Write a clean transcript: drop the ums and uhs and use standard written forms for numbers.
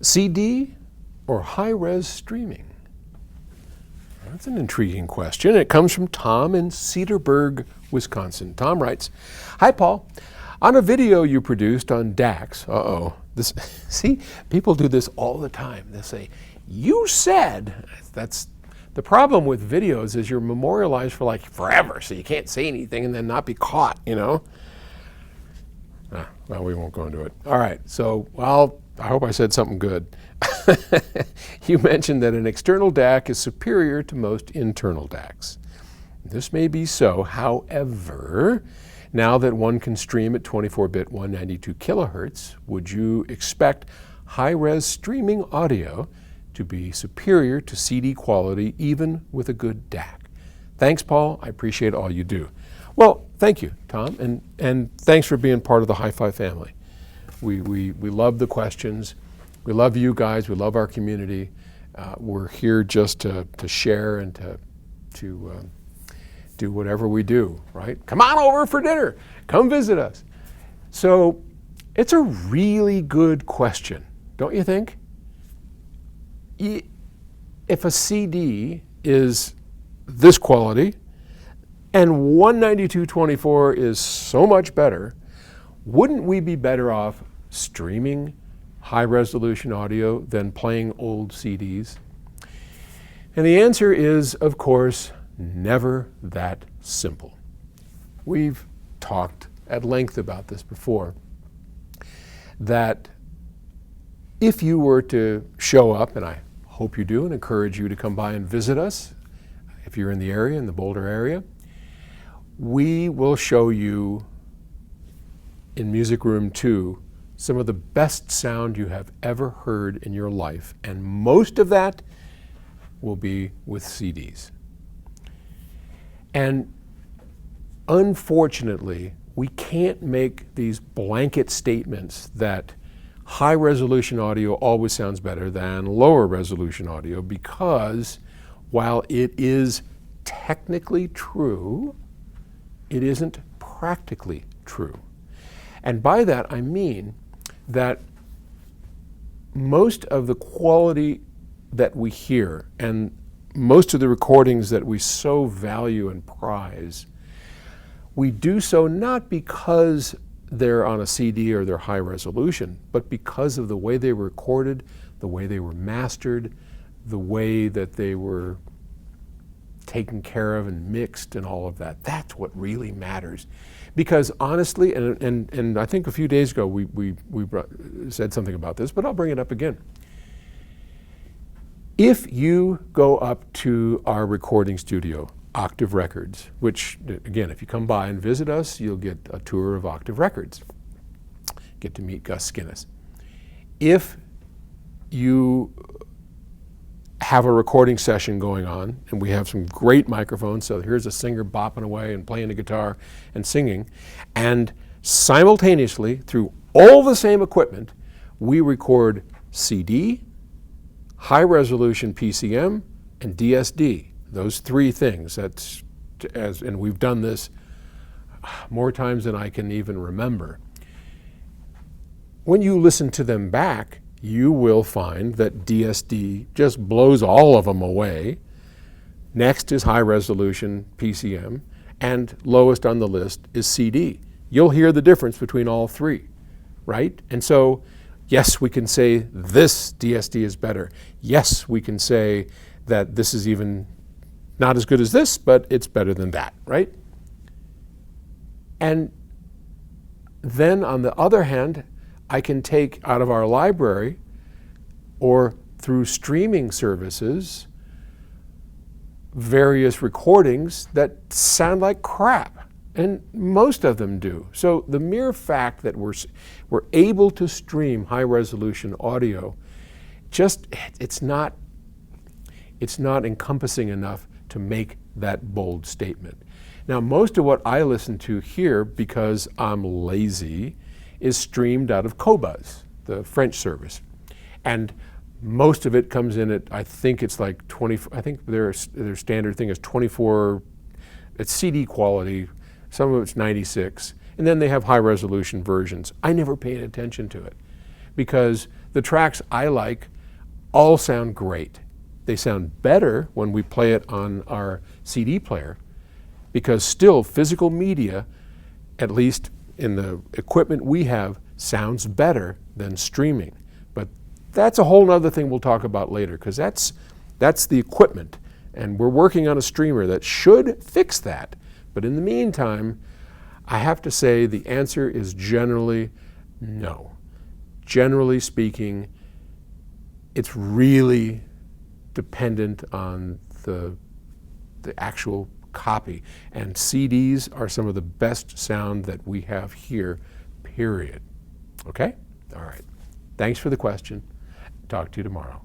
CD or high-res streaming? That's an intriguing question. It comes from Tom in Cedarburg, Wisconsin. Tom writes, "Hi, Paul. On a video you produced on DACs," see, people do this all the time. They'll say, "You said," that's the problem with videos is you're memorialized for like forever, so you can't say anything and then not be caught, you know? Well, we won't go into it. All right, so, well, I hope I said something good. You mentioned that an external DAC is superior to most internal DACs. This may be so, however, now that one can stream at 24-bit 192 kilohertz, would you expect high-res streaming audio to be superior to CD quality even with a good DAC? Thanks, Paul. I appreciate all you do. Well, thank you, Tom, and thanks for being part of the Hi-Fi family. We love the questions. We love you guys. We love our community. We're here just to share and to do whatever we do, right? Come on over for dinner. Come visit us. So it's a really good question, don't you think? If a CD is this quality and 192.24 is so much better, wouldn't we be better off streaming high-resolution audio than playing old CDs? And the answer is, of course, never that simple. We've talked at length about this before, that if you were to show up, and I hope you do and encourage you to come by and visit us, if you're in the area, in the Boulder area, we will show you in Music Room 2 some of the best sound you have ever heard in your life, and most of that will be with CDs. And unfortunately, we can't make these blanket statements that high-resolution audio always sounds better than lower-resolution audio, because while it is technically true, it isn't practically true. And by that I mean that most of the quality that we hear and most of the recordings that we so value and prize, we do so not because they're on a CD or they're high resolution, but because of the way they were recorded, the way they were mastered, the way that they were taken care of and mixed and all of that. That's what really matters. Because honestly, and I think a few days ago we said something about this, but I'll bring it up again. If you go up to our recording studio, Octave Records, which again, if you come by and visit us, you'll get a tour of Octave Records. Get to meet Gus Skinnis. If you have a recording session going on, and we have some great microphones, so here's a singer bopping away and playing the guitar and singing, and simultaneously, through all the same equipment, we record CD, high-resolution PCM, and DSD. Those three things. And we've done this more times than I can even remember. When you listen to them back, you will find that DSD just blows all of them away. Next is high-resolution PCM, and lowest on the list is CD. You'll hear the difference between all three, right? And so, yes, we can say this DSD is better. Yes, we can say that this is even not as good as this, but it's better than that, right? And then on the other hand, I can take out of our library or through streaming services various recordings that sound like crap, and most of them do. So the mere fact that we're able to stream high-resolution audio, it's not encompassing enough to make that bold statement. Now, most of what I listen to here, because I'm lazy, is streamed out of Qobuz, the French service. And most of it comes in at, I think it's like 20, I think their standard thing is 24, it's CD quality, some of it's 96, and then they have high resolution versions. I never paid attention to it because the tracks I like all sound great. They sound better when we play it on our CD player, because still physical media, at least in the equipment we have, sounds better than streaming. But that's a whole other thing we'll talk about later, because that's the equipment. And we're working on a streamer that should fix that. But in the meantime, I have to say the answer is generally no. Generally speaking, it's really dependent on the actual copy. And CDs are some of the best sound that we have here, period. Okay? All right. Thanks for the question. Talk to you tomorrow.